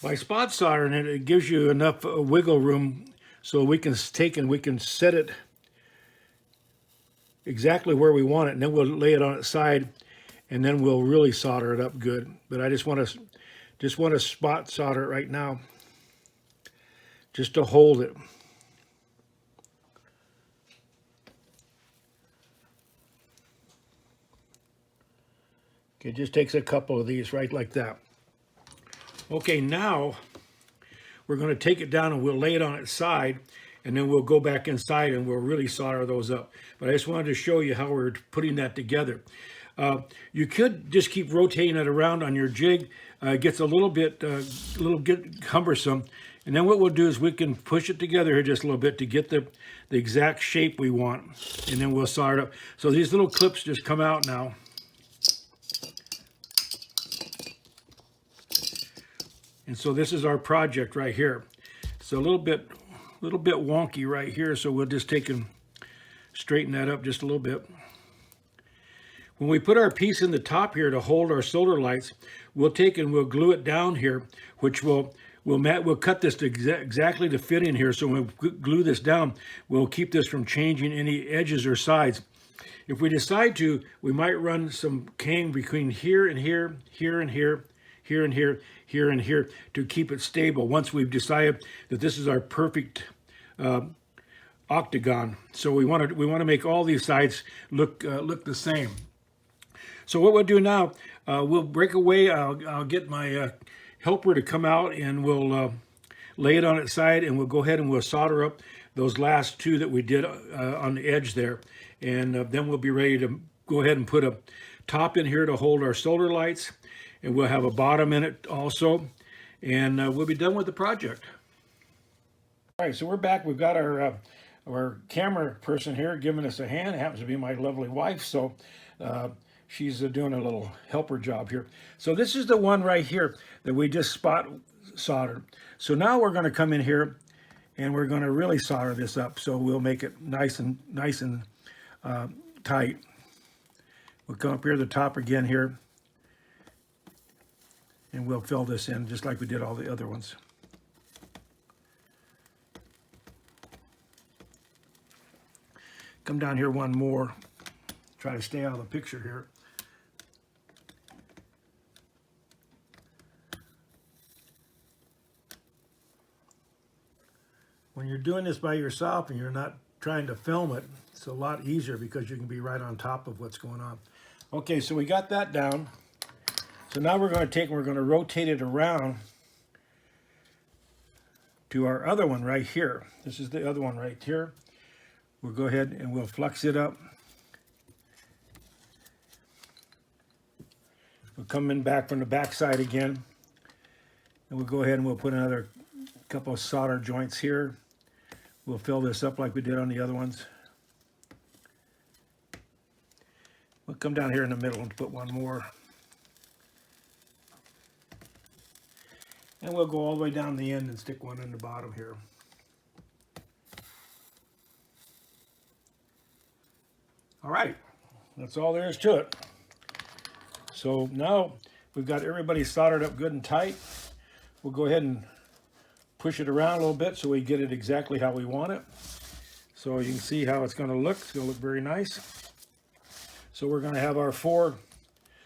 By spot soldering it, it gives you enough wiggle room so we can take and we can set it exactly where we want it, and then we'll lay it on its side, and then we'll really solder it up good. But I just want to spot solder it right now, just to hold it. Okay, it just takes a couple of these right like that. Okay, now we're going to take it down and we'll lay it on its side, and then we'll go back inside and we'll really solder those up. But I just wanted to show you how we're putting that together. You could just keep rotating it around on your jig. It gets a little bit cumbersome. And then what we'll do is we can push it together here just a little bit to get the exact shape we want. And then we'll solder it up. So these little clips just come out now. And so this is our project right here. It's a little bit wonky right here, so we'll just take and straighten that up just a little bit. When we put our piece in the top here to hold our solder lights, we'll take and we'll glue it down here, which we'll cut this to exactly to fit in here. So when we glue this down, we'll keep this from changing any edges or sides. If we decide to, we might run some cane between here and here, here and here, here and here, here and here to keep it stable once we've decided that this is our perfect octagon. So we want to make all these sides look the same. So what we'll do now, we'll break away. I'll get my helper to come out, and we'll lay it on its side, and we'll go ahead and we'll solder up those last 2 that we did on the edge there. And then we'll be ready to go ahead and put a top in here to hold our solder lights. and we'll have a bottom in it also, and we'll be done with the project. All right, so we're back. We've got our camera person here giving us a hand. It happens to be my lovely wife, so she's doing a little helper job here. So this is the one right here that we just spot soldered. So now we're going to come in here and we're going to really solder this up. So we'll make it nice and tight. We'll come up here to the top again here, and we'll fill this in just like we did all the other ones. Come down here one more. Try to stay out of the picture here. When you're doing this by yourself and you're not trying to film it, it's a lot easier because you can be right on top of what's going on. Okay, so we got that down. So now we're going to rotate it around to our other one right here. This is the other one right here. We'll go ahead and we'll flux it up. We'll come in back from the back side again, and we'll go ahead and we'll put another couple of solder joints here. We'll fill this up like we did on the other ones. We'll come down here in the middle and put one more. And we'll go all the way down the end and stick one in the bottom here. All right, that's all there is to it. So now we've got everybody soldered up good and tight. We'll go ahead and push it around a little bit so we get it exactly how we want it. So you can see how it's going to look. It's going to look very nice. So we're going to have our 4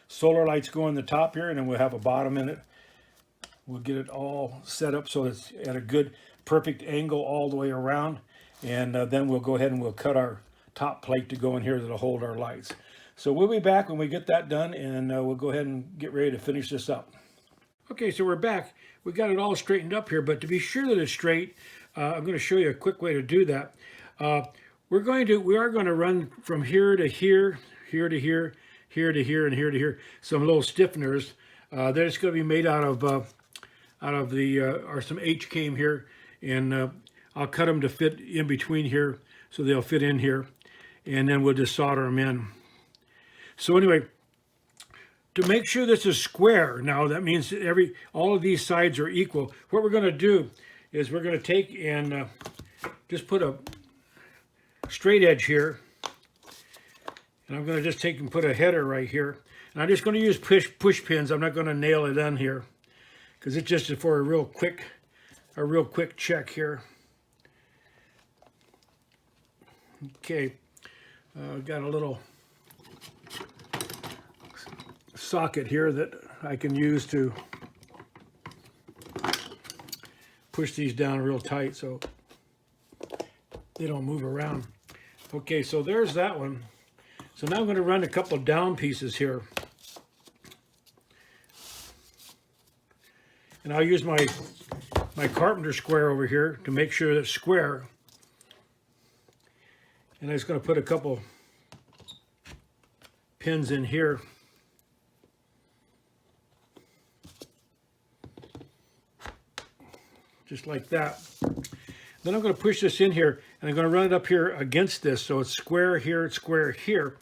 solar lights go in the top here, and then we'll have a bottom in it. We'll get it all set up so it's at a good, perfect angle all the way around. And then we'll go ahead and we'll cut our top plate to go in here that'll hold our lights. So we'll be back when we get that done, and we'll go ahead and get ready to finish this up. Okay, so we're back. We got it all straightened up here, but to be sure that it's straight, I'm going to show you a quick way to do that. We are going to run from here to here, here to here, here to here, and here to here. Some little stiffeners. They're just going to be made out of or some H-came here, and I'll cut them to fit in between here, so they'll fit in here, and then we'll just solder them in. So anyway, to make sure this is square, now that means that all of these sides are equal. What we're going to do is we're going to take and just put a straight edge here, and I'm going to just take and put a header right here. And I'm just going to use push pins. I'm not going to nail it in here because it's just for a real quick check here. Okay, got a little socket here that I can use to push these down real tight so they don't move around. Okay, so there's that one. So now I'm going to run a couple down pieces here. And I'll use my carpenter square over here to make sure that it's square. And I'm just going to put a couple pins in here. Just like that. Then I'm going to push this in here, and I'm going to run it up here against this, so it's square here, it's square here.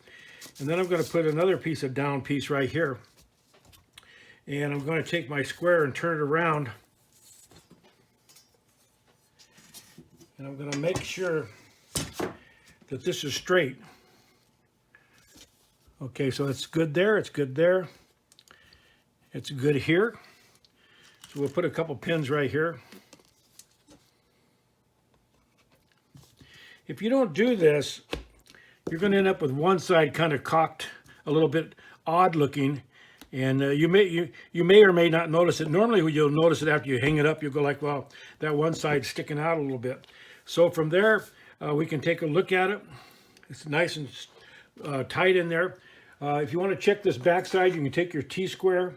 And then I'm going to put another piece of down piece right here. And I'm going to take my square and turn it around. And I'm going to make sure that this is straight. Okay, so it's good there, it's good there. It's good here. So we'll put a couple pins right here. If you don't do this, you're going to end up with one side kind of cocked, a little bit odd looking, and you may or may not notice it. Normally you'll notice it after you hang it up. You'll go like, well, that one side's sticking out a little bit. So from there, we can take a look at it. It's nice and tight in there. If you want to check this back side, you can take your T-square,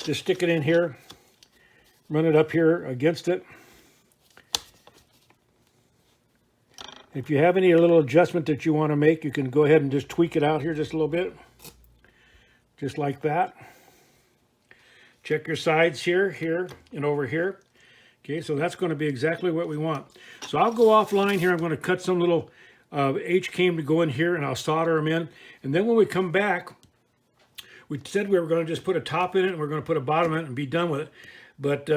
just stick it in here, run it up here against it. If you have any little adjustment that you want to make, you can go ahead and just tweak it out here just a little bit. Just like that. Check your sides here, here, and over here. Okay, so that's going to be exactly what we want. So I'll go offline here. I'm going to cut some little H-came to go in here, and I'll solder them in. And then when we come back, we said we were going to just put a top in it, and we're going to put a bottom in it and be done with it. But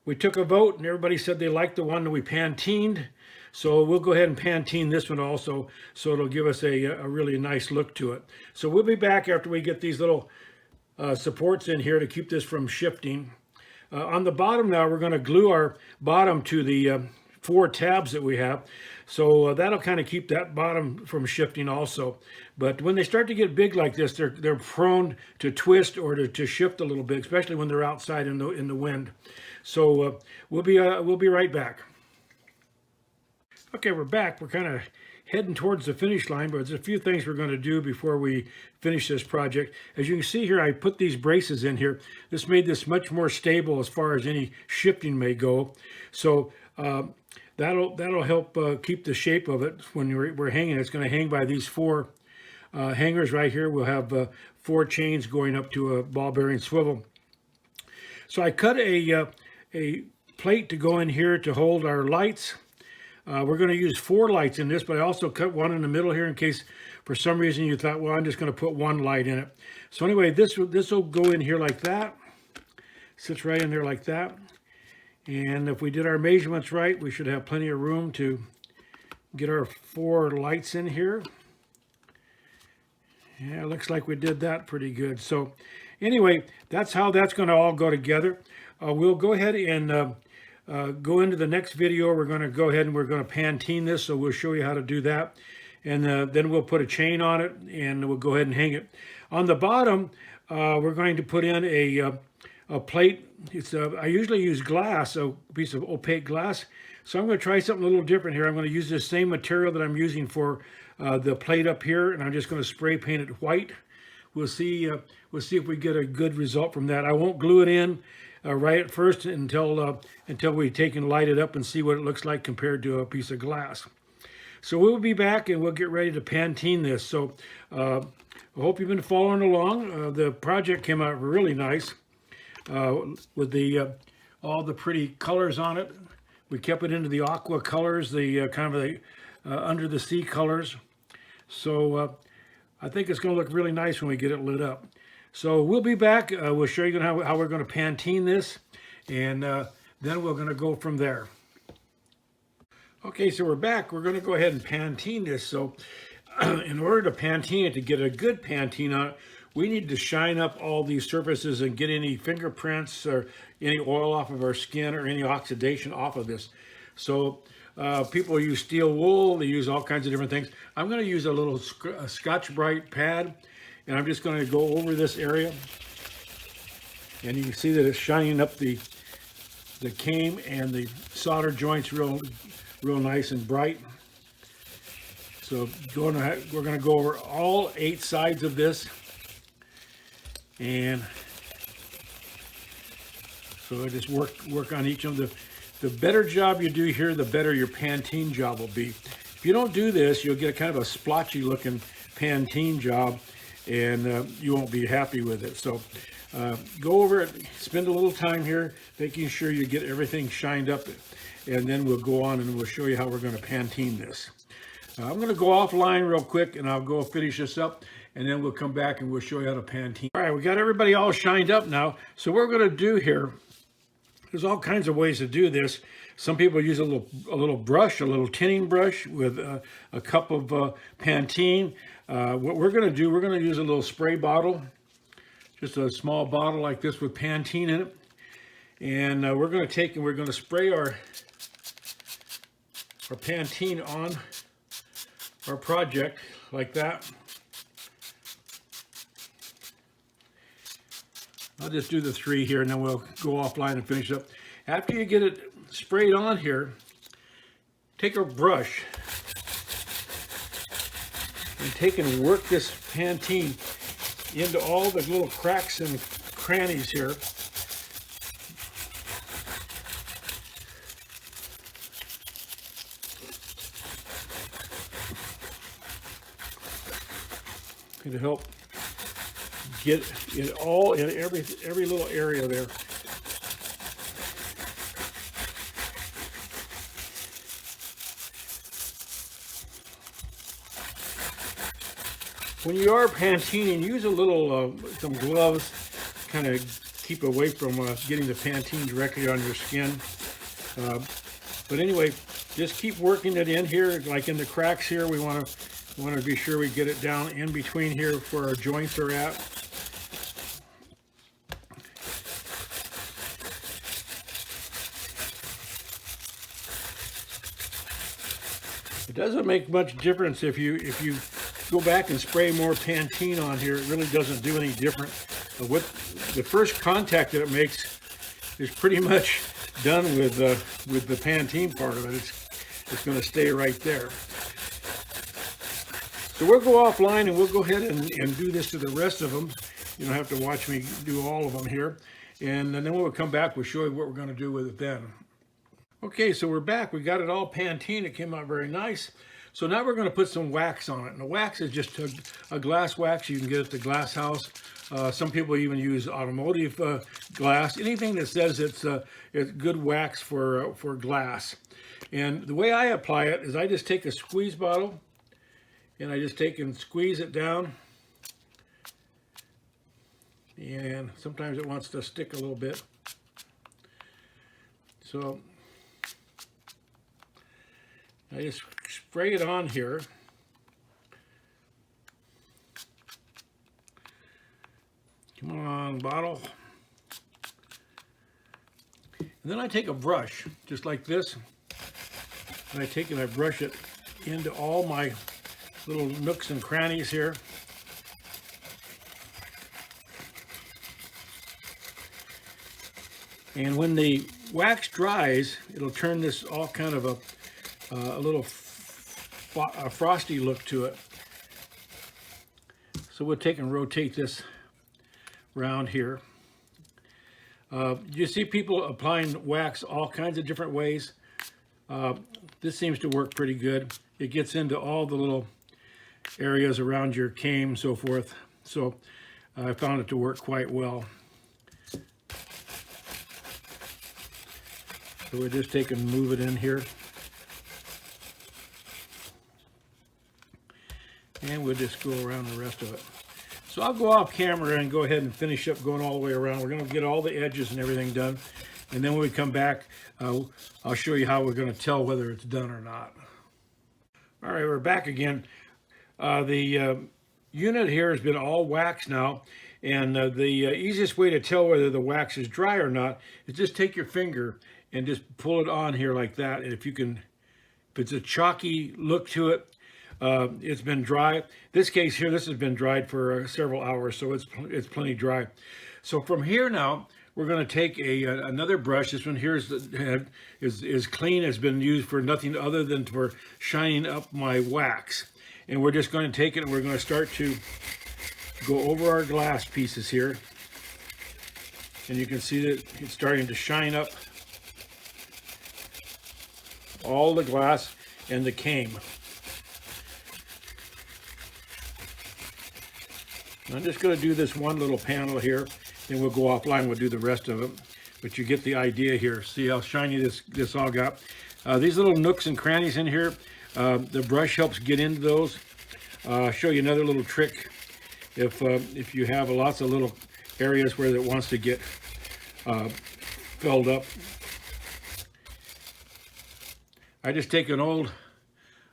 we took a vote, and everybody said they liked the one that we Pantened. So we'll go ahead and Pantene this one also, so it'll give us a really nice look to it. So we'll be back after we get these little supports in here to keep this from shifting. On the bottom now, we're going to glue our bottom to the 4 tabs that we have. So that'll kind of keep that bottom from shifting also. But when they start to get big like this, they're prone to twist or to shift a little bit, especially when they're outside in the wind. So we'll be right back. Okay, we're back. We're kind of heading towards the finish line, but there's a few things we're going to do before we finish this project. As you can see here, I put these braces in here. This made this much more stable as far as any shifting may go. So that'll help keep the shape of it when we're hanging. It's going to hang by these 4 hangers right here. We'll have 4 chains going up to a ball bearing swivel. So I cut a plate to go in here to hold our lights. We're going to use 4 lights in this, but I also cut one in the middle here in case for some reason you thought, well, I'm just going to put 1 light in it. So anyway, this will go in here like that. Sits right in there like that. And if we did our measurements right, we should have plenty of room to get our 4 lights in here. Yeah, it looks like we did that pretty good. So anyway, that's how that's going to all go together. We'll go ahead and go into the next video. We're going to go ahead and we're going to Pantene this, so we'll show you how to do that. And then we'll put a chain on it, and we'll go ahead and hang it. On the bottom, we're going to put in a plate. I usually use glass, a piece of opaque glass. So I'm going to try something a little different here. I'm going to use the same material that I'm using for the plate up here, and I'm just going to spray paint it white. We'll see if we get a good result from that. I won't glue it in right at first until we take and light it up and see what it looks like compared to a piece of glass. So we'll be back and we'll get ready to Pantene this. So I hope you've been following along. The project came out really nice with all the pretty colors on it. We kept it into the aqua colors, the kind of the under the sea colors. So I think it's going to look really nice when we get it lit up. So we'll be back. We'll show you how we're going to Pantene this, and then we're going to go from there. Okay, so we're back. We're going to go ahead and Pantene this. So in order to Pantene it, to get a good Pantene on it, we need to shine up all these surfaces and get any fingerprints or any oil off of our skin or any oxidation off of this. So people use steel wool, they use all kinds of different things. I'm going to use a little Scotch-Brite pad, and I'm just going to go over this area. And you can see that it's shining up the came and the solder joints real nice and bright. So we're going to go over all 8 sides of this. And so I just work on each of them. The better job you do here, the better your Pantene job will be. If you don't do this, you'll get a kind of a splotchy looking Pantene job, and you won't be happy with it. So go over it, spend a little time here, making sure you get everything shined up, and then we'll go on and we'll show you how we're going to Pantene this. I'm going to go offline real quick, and I'll go finish this up, and then we'll come back and we'll show you how to Pantene. All right, we got everybody all shined up now. So what we're going to do here, there's all kinds of ways to do this. Some people use a little brush, a little tinning brush with a cup of Pantene. What we're going to do, we're going to use a little spray bottle, just a small bottle like this with Pantene in it. And we're going to take and we're going to spray our Pantene on our project like that. I'll just do the 3 here, and then we'll go offline and finish up. After you get it sprayed on here, take a brush and take and work this Pantene into all the little cracks and crannies here. To help get it all in every little area there. When you are pantining, use a little some gloves, kind of keep away from getting the Pantene directly on your skin. But anyway, just keep working it in here, like in the cracks here. We want to be sure we get it down in between here where our joints are at. It doesn't make much difference if you go back and spray more Pantene on here. It really doesn't do any different. But the first contact that it makes is pretty much done with the Pantene part of it. It's going to stay right there. So we'll go offline and we'll go ahead and do this to the rest of them. You don't have to watch me do all of them here. And then when we come back, we'll show you what we're going to do with it then. Okay, so we're back. We got it all Pantene. It came out very nice. So now we're going to put some wax on it. And the wax is just a glass wax you can get at the glass house. Some people even use automotive glass. Anything that says it's good wax for glass. And the way I apply it is I just take a squeeze bottle and I just take and squeeze it down. And sometimes it wants to stick a little bit. So I just spray it on here. Come on, bottle. And then I take a brush, just like this, and I take and I brush it into all my little nooks and crannies here. And when the wax dries, it'll turn this all kind of a little frosty look to it. So we'll take and rotate this around here. You see people applying wax all kinds of different ways. This seems to work pretty good. It gets into all the little areas around your cane and so forth. So I found it to work quite well. So we'll just take and move it in here. And we'll just go around the rest of it. So I'll go off camera and go ahead and finish up going all the way around. We're going to get all the edges and everything done. And then when we come back, I'll show you how we're going to tell whether it's done or not. All right, we're back again. The unit here has been all waxed now. And the easiest way to tell whether the wax is dry or not is just take your finger and just pull it on here like that. And if it's a chalky look to it, it's been dry. This case here, this has been dried for several hours, so it's plenty dry. So from here now, we're going to take another brush. This one here is clean. It's been used for nothing other than for shining up my wax. And we're just going to take it and we're going to start to go over our glass pieces here. And you can see that it's starting to shine up all the glass and the cane. I'm just going to do this one little panel here, then we'll go offline, we'll do the rest of it. But you get the idea here. See how shiny this all got. These little nooks and crannies in here, the brush helps get into those. I'll show you another little trick. If you have lots of little areas where it wants to get filled up. I just take an old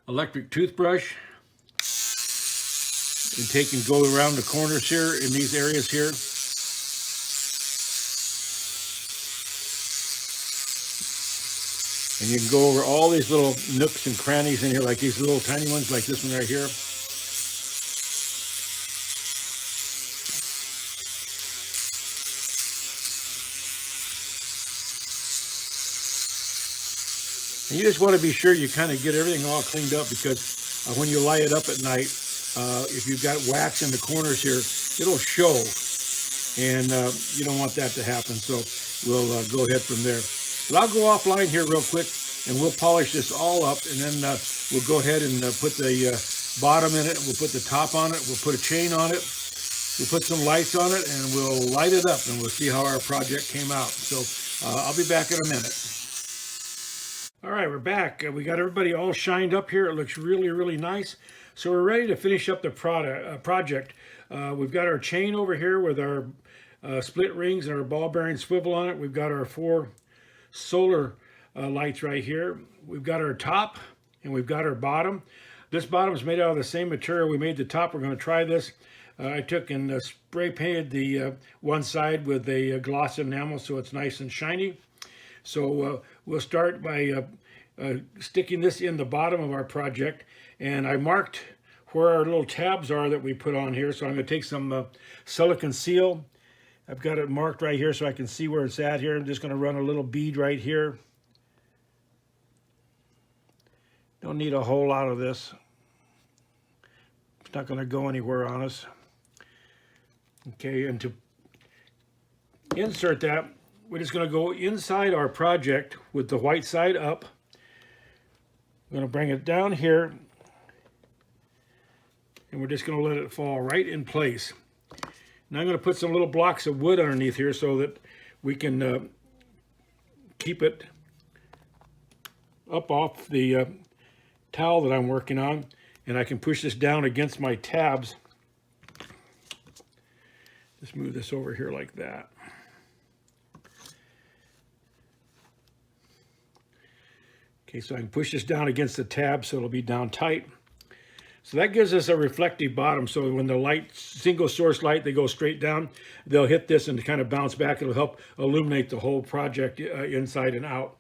electric toothbrush and take and go around the corners here in these areas here. And you can go over all these little nooks and crannies in here, like these little tiny ones, like this one right here. And you just want to be sure you kind of get everything all cleaned up, because when you light it up at night, if you've got wax in the corners here, it'll show, and you don't want that to happen. So we'll go ahead from there. But I'll go offline here real quick, and we'll polish this all up, and then we'll go ahead and put the bottom in it. We'll put the top on it. We'll put a chain on it, we'll put some lights on it and we'll light it up and we'll see how our project came out. So I'll be back in a minute. All right, we're back. We got everybody all shined up here. It looks really, really nice. So we're ready to finish up the project. We've got our chain over here with our split rings and our ball bearing swivel on it. We've got our 4 solar lights right here. We've got our top and we've got our bottom. This bottom is made out of the same material we made the top. We're going to try this. I took and spray painted the one side with a gloss enamel so it's nice and shiny. So we'll start by sticking this in the bottom of our project, and I marked where our little tabs are that we put on here. So I'm going to take some silicone seal. I've got it marked right here so I can see where it's at here. I'm just going to run a little bead right here. Don't need a whole lot of this. It's not going to go anywhere on us. Okay, and to insert that, we're just going to go inside our project with the white side up. I'm going to bring it down here, and we're just going to let it fall right in place. Now I'm going to put some little blocks of wood underneath here so that we can keep it up off the towel that I'm working on, and I can push this down against my tabs. Just move this over here like that. Okay, so I can push this down against the tab so it'll be down tight. So that gives us a reflective bottom. So when the light, single source light, they go straight down, they'll hit this and kind of bounce back. It'll help illuminate the whole project inside and out.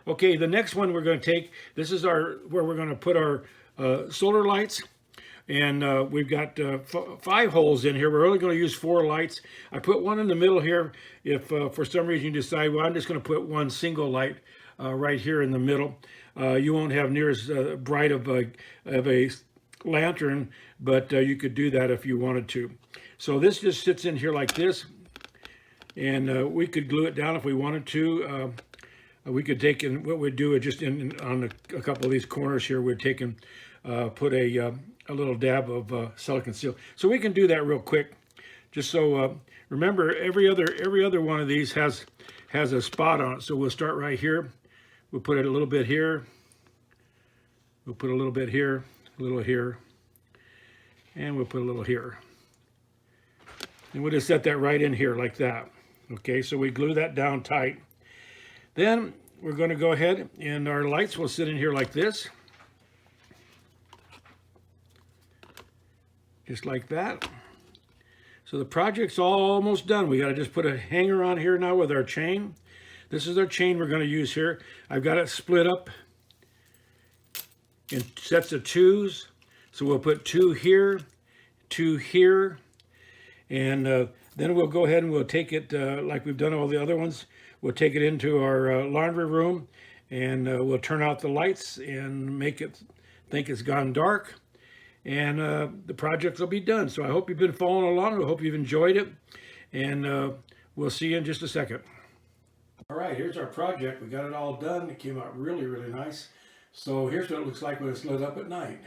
Okay, the next one we're going to take, this is where we're going to put our solar lights. And we've got 5 holes in here. We're only going to use 4 lights. I put one in the middle here. If for some reason you decide, well, I'm just going to put one single light right here in the middle. You won't have near as bright of a lantern, but you could do that if you wanted to. So this just sits in here like this, and we could glue it down if we wanted to. We could take, and what we'd do is just on a couple of these corners here, we'd take and put a little dab of silicone seal. So we can do that real quick. Just so remember, every other one of these has a spot on it. So we'll start right here. We'll put it a little bit here. We'll put a little bit here, a little here, and we'll put a little here. And we'll just set that right in here like that. Okay, so we glue that down tight. Then we're going to go ahead and our lights will sit in here like this. Just like that. So the project's almost done. We got to just put a hanger on here now with our chain. This is our chain we're going to use here. I've got it split up in sets of 2s. So we'll put 2 here, 2 here, and then we'll go ahead and we'll take it like we've done all the other ones. We'll take it into our laundry room, and we'll turn out the lights and make it think it's gone dark. And the project will be done. So I hope you've been following along. I hope you've enjoyed it. And we'll see you in just a second. All right, here's our project. We got it all done. It came out really, really nice. So here's what it looks like when it's lit up at night.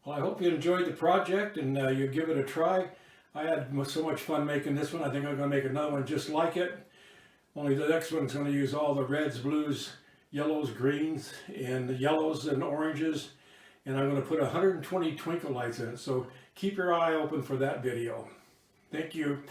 Well, I hope you enjoyed the project and you give it a try. I had so much fun making this one. I think I'm going to make another one just like it. Only the next one's going to use all the reds, blues, yellows, greens, and the yellows and oranges, and I'm going to put 120 twinkle lights in it, so keep your eye open for that video. Thank you.